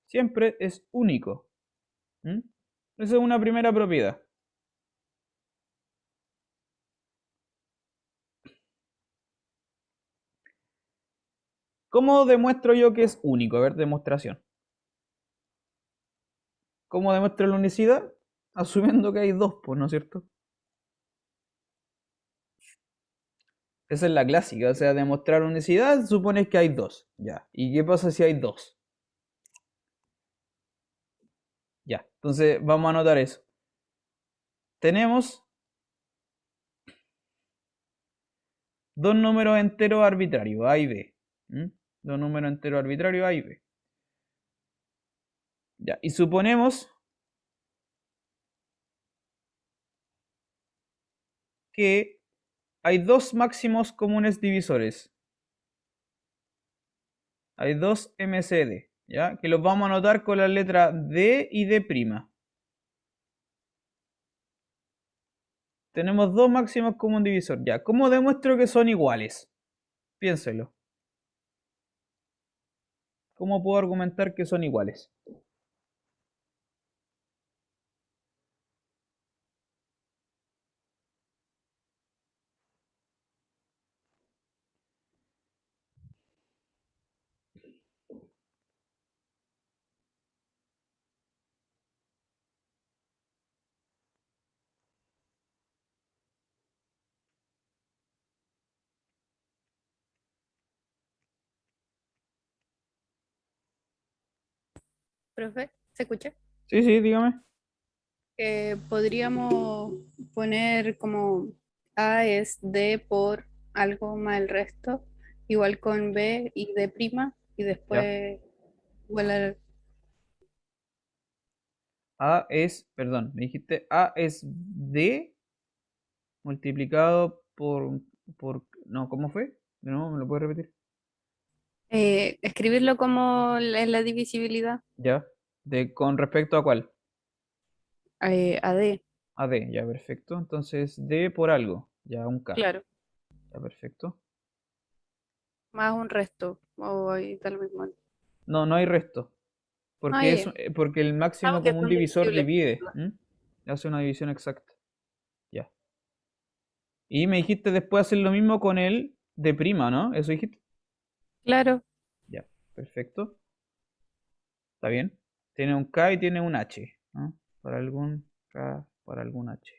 Siempre es único. ¿Mm? Esa es una primera propiedad. ¿Cómo demuestro yo que es único? A ver, demostración. ¿Cómo demuestro la unicidad? Asumiendo que hay dos, pues, ¿no es cierto? Esa es la clásica, o sea, demostrar unicidad supones que hay dos. Ya. ¿Y qué pasa si hay dos? Ya. Entonces vamos a anotar eso. Tenemos dos números enteros arbitrarios, A y B. ¿Mm? Dos números enteros arbitrarios, A y B. Ya. Y suponemos que hay dos máximos comunes divisores. Hay dos MCD, ¿ya? Que los vamos a anotar con la letra D y D'. Tenemos dos máximos común divisor. Ya, ¿cómo demuestro que son iguales? Piénselo. ¿Cómo puedo argumentar que son iguales? Profe, ¿se escucha? Sí, sí, dígame. Podríamos poner como A es D por algo más el resto, igual con B y D prima, y Ya. después igual al... A es, perdón, me dijiste A es D multiplicado no, ¿cómo fue? De nuevo, ¿me lo puedes repetir? escribirlo como la divisibilidad, Ya. ¿Con respecto a cuál? A D, A D, ya, perfecto. Entonces, D por algo, ya un K. claro, Ya, perfecto. más un resto, o ahí da lo mismo. No, no hay resto, Ah, porque ya, es ya. porque el Ah, máximo porque común son divisor divisibles. divide. ¿M? Hace una división exacta. Ya. Y me dijiste después hacer lo mismo con el de prima, ¿no? Eso dijiste. Claro, Ya, perfecto. Está bien. Tiene un K y tiene un H, ¿no? Para algún K, para algún H.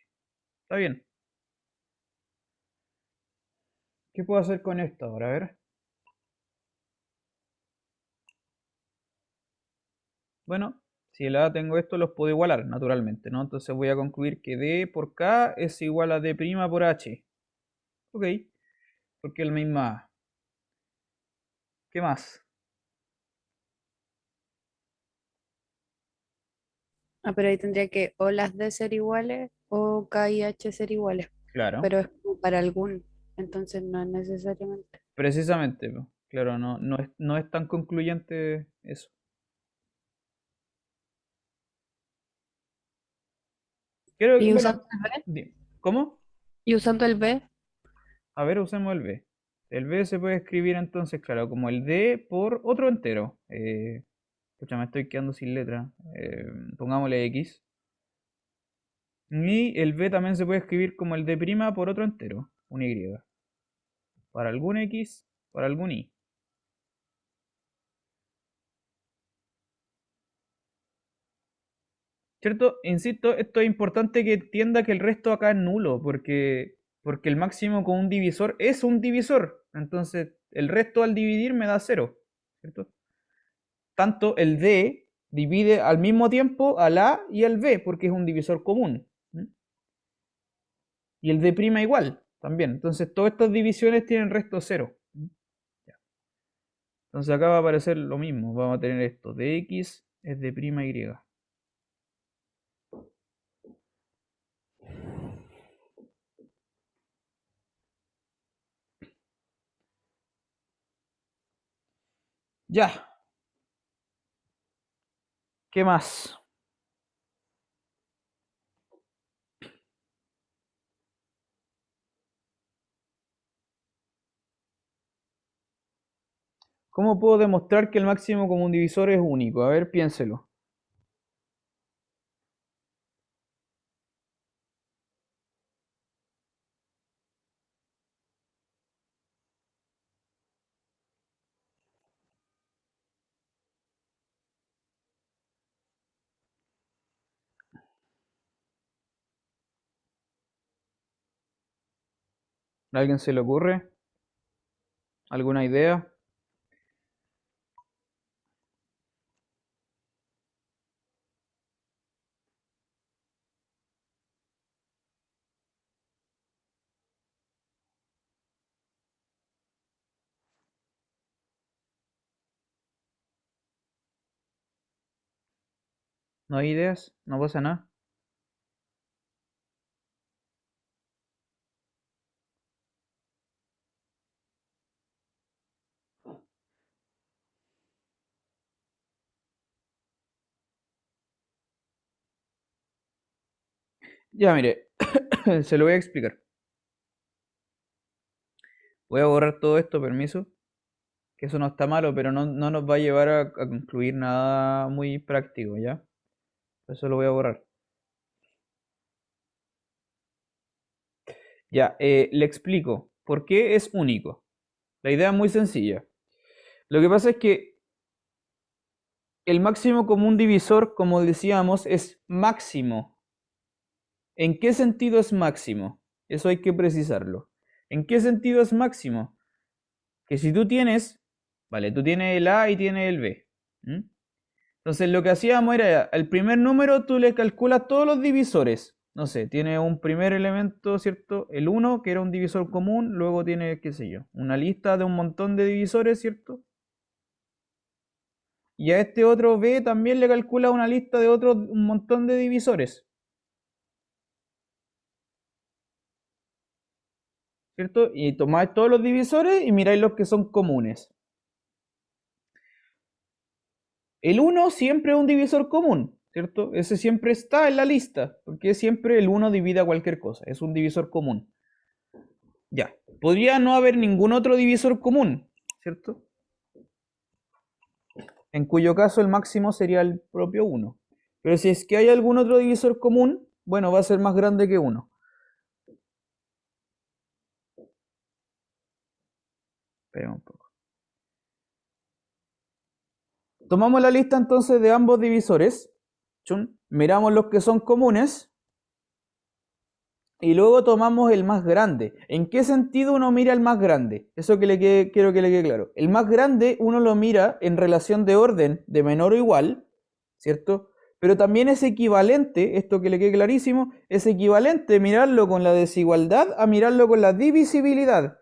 Está bien. ¿Qué puedo hacer con esto ahora? A ver. Bueno, si el A tengo esto, los puedo igualar, naturalmente, ¿no? Entonces voy a concluir que D por K es igual a D' por H. Ok, porque es la misma A. ¿Qué más? ah, pero ahí tendría que o las D ser iguales o K y H ser iguales, Claro, pero es como para algún, entonces no es necesariamente. precisamente, po. Claro, no es tan concluyente eso. Creo que, Y bueno, usando el B, ¿cómo? y usando el B, A ver, usemos el B. El B se puede escribir entonces, claro, como el D por otro entero. Escucha, me estoy quedando sin letra. Pongámosle X. Y el B también se puede escribir como el D' por otro entero, un Y. Para algún X, para algún Y. ¿Cierto? Insisto, esto es importante que entienda que el resto acá es nulo, porque el máximo con un divisor es un divisor. Entonces, el resto al dividir me da cero. ¿Cierto? Tanto el D divide al mismo tiempo al A y al B, porque es un divisor común. ¿Mm? Y el D' igual, también. Entonces, todas estas divisiones tienen resto cero. ¿Mm? Entonces, acá va a aparecer lo mismo. Vamos a tener esto. Dx es D' Y. Ya. ¿Qué más? ¿Cómo puedo demostrar que el máximo común divisor es único? A ver, piénselo. ¿A alguien se le ocurre? ¿Alguna idea? ¿No hay ideas? No pasa nada. Ya, mire, se lo voy a explicar. Voy a borrar todo esto, permiso. Que eso no está malo, pero no nos va a llevar a concluir nada muy práctico, ¿ya? Eso lo voy a borrar. Ya, le explico. ¿Por qué es único? La idea es muy sencilla. Lo que pasa es que el máximo común divisor, como decíamos, es máximo. ¿En qué sentido es máximo? Eso hay que precisarlo. ¿En qué sentido es máximo? Que si tú tienes, vale, tú tienes el A y tienes el B. ¿M? Entonces lo que hacíamos era, el primer número tú le calculas todos los divisores. No sé, tiene un primer elemento, ¿cierto? El 1, que era un divisor común, luego tiene, qué sé yo, una lista de un montón de divisores, ¿cierto? Y a este otro B también le calcula una lista de otros, un montón de divisores, ¿cierto? Y tomáis todos los divisores y miráis los que son comunes. El 1 siempre es un divisor común, ¿cierto? Ese siempre está en la lista, porque siempre el 1 divide a cualquier cosa, es un divisor común. Ya, podría no haber ningún otro divisor común, ¿cierto? En cuyo caso el máximo sería el propio 1. Pero si es que hay algún otro divisor común, bueno, va a ser más grande que 1. Espera un poco. Tomamos la lista entonces de ambos divisores, miramos los que son comunes y luego tomamos el más grande. ¿En qué sentido uno mira el más grande? Eso quiero que le quede claro. El más grande uno lo mira en relación de orden de menor o igual, ¿cierto? Pero también es equivalente, esto que le quede clarísimo, es equivalente mirarlo con la desigualdad a mirarlo con la divisibilidad.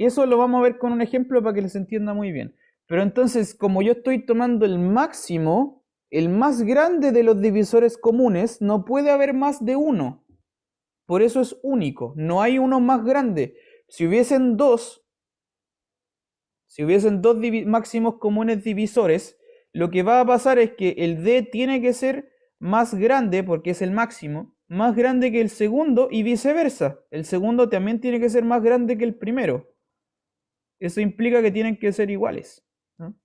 Y eso lo vamos a ver con un ejemplo para que les entienda muy bien. Pero entonces, como yo estoy tomando el máximo, el más grande de los divisores comunes, no puede haber más de uno. Por eso es único. No hay uno más grande. Si hubiesen dos máximos comunes divisores, lo que va a pasar es que el D tiene que ser más grande, porque es el máximo, más grande que el segundo y viceversa. El segundo también tiene que ser más grande que el primero. Eso implica que tienen que ser iguales, ¿no?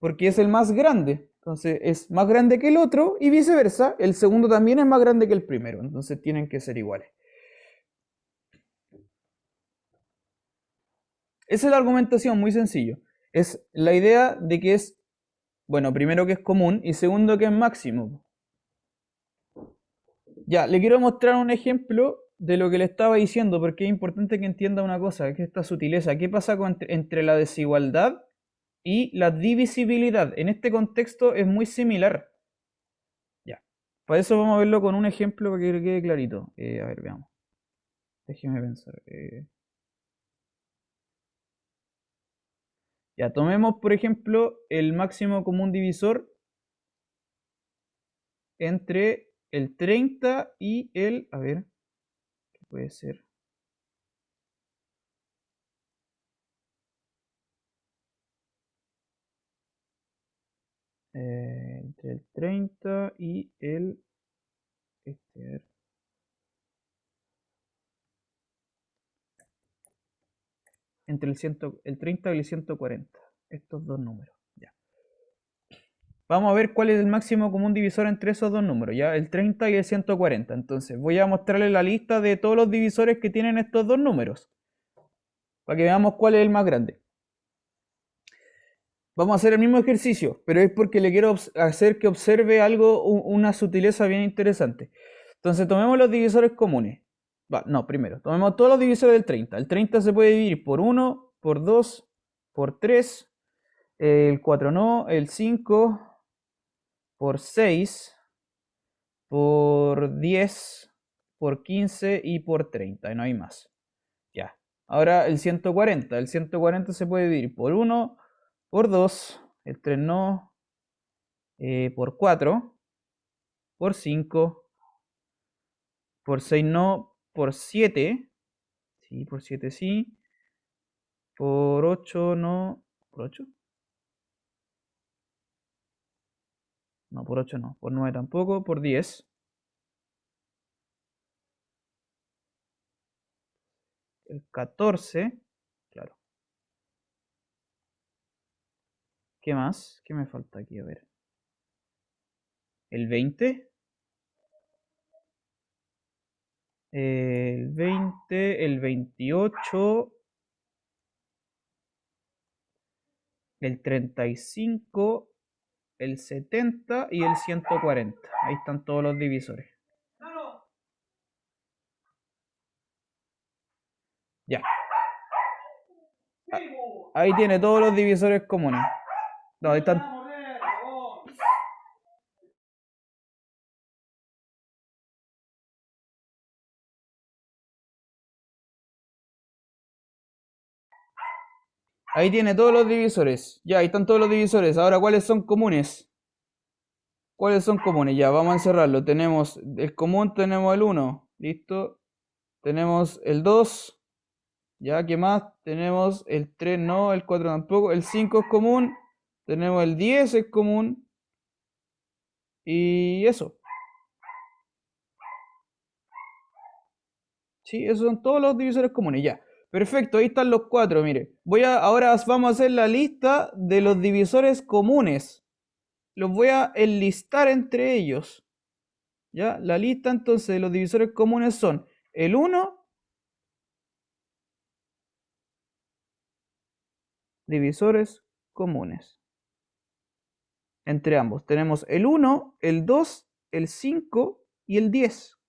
Porque es el más grande. Entonces es más grande que el otro y viceversa. El segundo también es más grande que el primero. Entonces tienen que ser iguales. Esa es la argumentación, muy sencillo. Es la idea de que es, bueno, primero que es común y segundo que es máximo. Ya, le quiero mostrar un ejemplo de lo que le estaba diciendo, porque es importante que entienda una cosa, que es esta sutileza. ¿Qué pasa entre la desigualdad y la divisibilidad? En este contexto es muy similar. Ya. Para eso vamos a verlo con un ejemplo para que quede clarito. A ver, veamos. Déjeme pensar. Ya, tomemos por ejemplo el máximo común divisor entre el 30 y el... A ver, ¿qué puede ser? Entre el 30 y el... Este, a ver. Entre el 30 y el 140. Estos dos números. Ya. Vamos a ver cuál es el máximo común divisor entre esos dos números, ya, el 30 y el 140. Entonces voy a mostrarles la lista de todos los divisores que tienen estos dos números, para que veamos cuál es el más grande. Vamos a hacer el mismo ejercicio, pero es porque le quiero hacer que observe algo, una sutileza bien interesante. Entonces tomemos los divisores comunes. No, primero, tomemos todos los divisores del 30. El 30 se puede dividir por 1, por 2, por 3, el 4 no, el 5, por 6, por 10, por 15 y por 30, y no hay más. Ya. Ahora el 140. El 140 se puede dividir por 1, por 2, el 3 no, por 4, por 5, por 6 no, por 7, sí, por 7 sí, por 8 no, ¿por 8? No, por 8 no, por 9 tampoco, por 10, el 14, claro. ¿Qué más? ¿Qué me falta aquí? A ver. El 20, el 20, el 28, el 35, el 70 y el 140. Ahí están todos los divisores. Ya. Ahí tiene todos los divisores comunes. No, ahí están. Ahí tiene todos los divisores. Ya, ahí están todos los divisores. Ahora, ¿cuáles son comunes? ¿Cuáles son comunes? Ya, vamos a encerrarlo. Tenemos el común, tenemos el 1. Listo. Tenemos el 2. Ya, ¿qué más? Tenemos el 3, no, el 4 tampoco. El 5 es común. Tenemos el 10 es común. Y eso. Sí, esos son todos los divisores comunes. Ya. Perfecto, ahí están los 4, mire. Ahora vamos a hacer la lista de los divisores comunes. Los voy a enlistar entre ellos. ¿Ya? La lista entonces de los divisores comunes son el 1, divisores comunes. Entre ambos tenemos el 1, el 2, el 5 y el 10.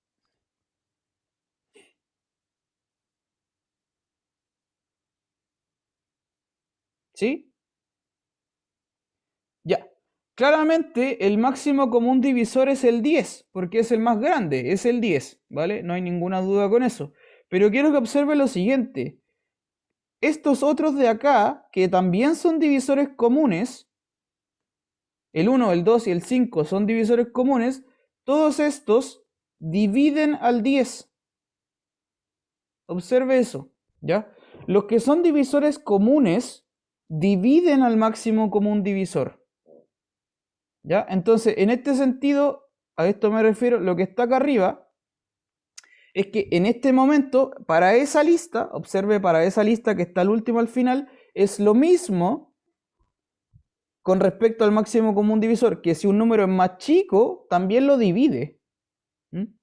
¿Sí? Ya. Claramente el máximo común divisor es el 10, porque es el más grande, es el 10, ¿vale? No hay ninguna duda con eso. Pero quiero que observe lo siguiente. Estos otros de acá, que también son divisores comunes, el 1, el 2 y el 5 son divisores comunes, todos estos dividen al 10. Observe eso, ¿ya? Los que son divisores comunes dividen al máximo común divisor. ¿Ya? Entonces, en este sentido, a esto me refiero, lo que está acá arriba es que en este momento, para esa lista, observe, para esa lista que está al último al final, es lo mismo con respecto al máximo común divisor, que si un número es más chico, también lo divide. ¿Mm?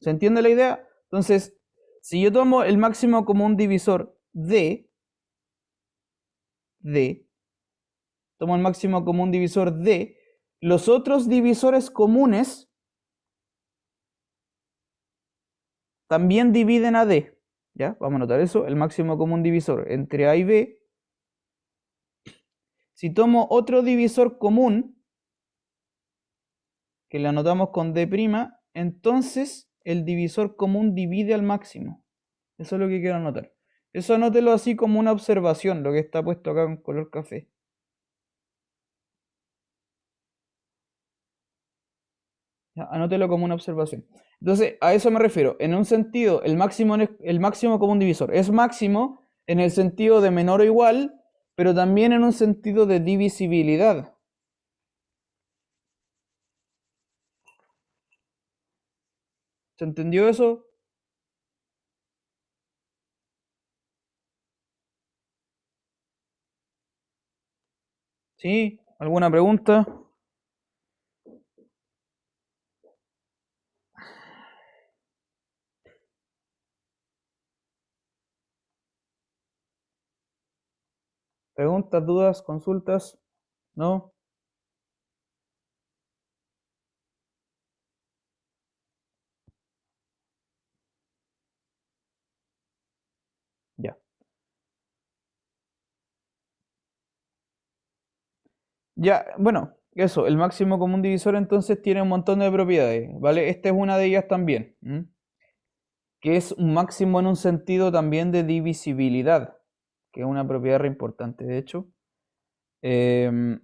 ¿Se entiende la idea? Entonces, si yo tomo el máximo común divisor de, tomo el máximo común divisor de, los otros divisores comunes también dividen a D. ¿Ya? Vamos a notar eso, el máximo común divisor entre A y B. Si tomo otro divisor común, que le anotamos con D', entonces el divisor común divide al máximo. Eso es lo que quiero anotar. Eso anótelo así como una observación, lo que está puesto acá en color café. Ya, anótelo como una observación. Entonces, a eso me refiero. En un sentido, el máximo común divisor es máximo en el sentido de menor o igual, pero también en un sentido de divisibilidad. ¿Se entendió eso? ¿Sí? ¿Alguna pregunta? ¿Preguntas, dudas, consultas? ¿No? Ya. Ya, bueno, eso, el máximo común divisor entonces tiene un montón de propiedades, ¿vale? Esta es una de ellas también, que es un máximo en un sentido también de divisibilidad, que es una propiedad re importante, de hecho. Em,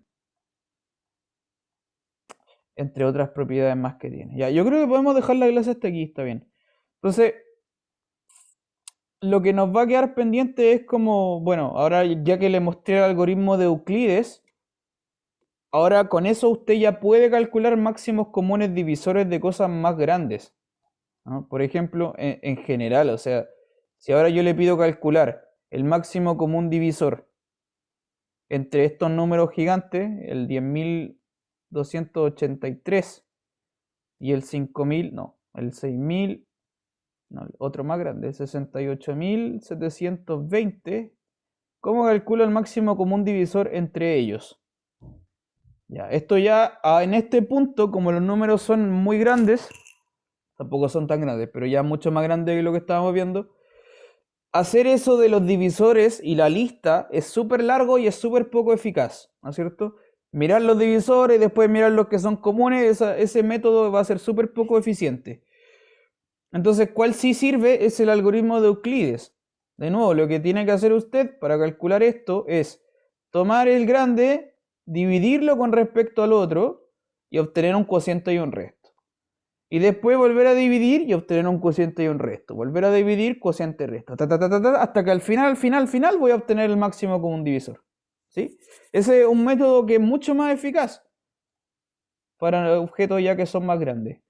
entre otras propiedades más que tiene. Ya, yo creo que podemos dejar la clase hasta aquí, está bien. Entonces, lo que nos va a quedar pendiente es como, bueno, ahora ya que le mostré el algoritmo de Euclides, ahora con eso usted ya puede calcular máximos comunes divisores de cosas más grandes, ¿no? Por ejemplo, en general, o sea, si ahora yo le pido calcular el máximo común divisor entre estos números gigantes, el 10.283 y el 5.000, no, el 6.000, no, otro más grande, 68.720, ¿cómo calculo el máximo común divisor entre ellos? Ya, esto ya, en este punto, como los números son muy grandes, tampoco son tan grandes, pero ya mucho más grandes que lo que estábamos viendo. Hacer eso de los divisores y la lista es súper largo y es súper poco eficaz, ¿no es cierto? Mirar los divisores y después mirar los que son comunes, ese método va a ser súper poco eficiente. Entonces, ¿cuál sí sirve? Es el algoritmo de Euclides. De nuevo, lo que tiene que hacer usted para calcular esto es tomar el grande, dividirlo con respecto al otro y obtener un cociente y un resto. Y después volver a dividir y obtener un cociente y un resto. Volver a dividir, cociente y resto. Hasta que al final voy a obtener el máximo común divisor. ¿Sí? Ese es un método que es mucho más eficaz para objetos ya que son más grandes.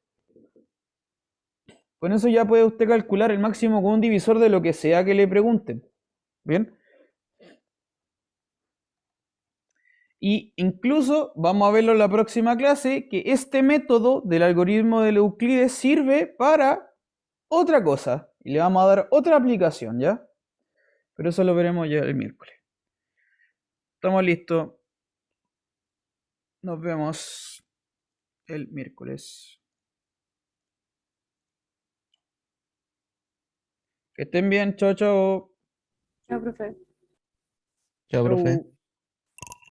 Con eso ya puede usted calcular el máximo común divisor de lo que sea que le pregunten. ¿Bien? Y incluso vamos a verlo en la próxima clase, que este método del algoritmo de Euclides sirve para otra cosa. Y le vamos a dar otra aplicación, ¿ya? Pero eso lo veremos ya el miércoles. Estamos listos. Nos vemos el miércoles. Que estén bien. Chao, chao. Chao, profe. Chao, profe. Chau.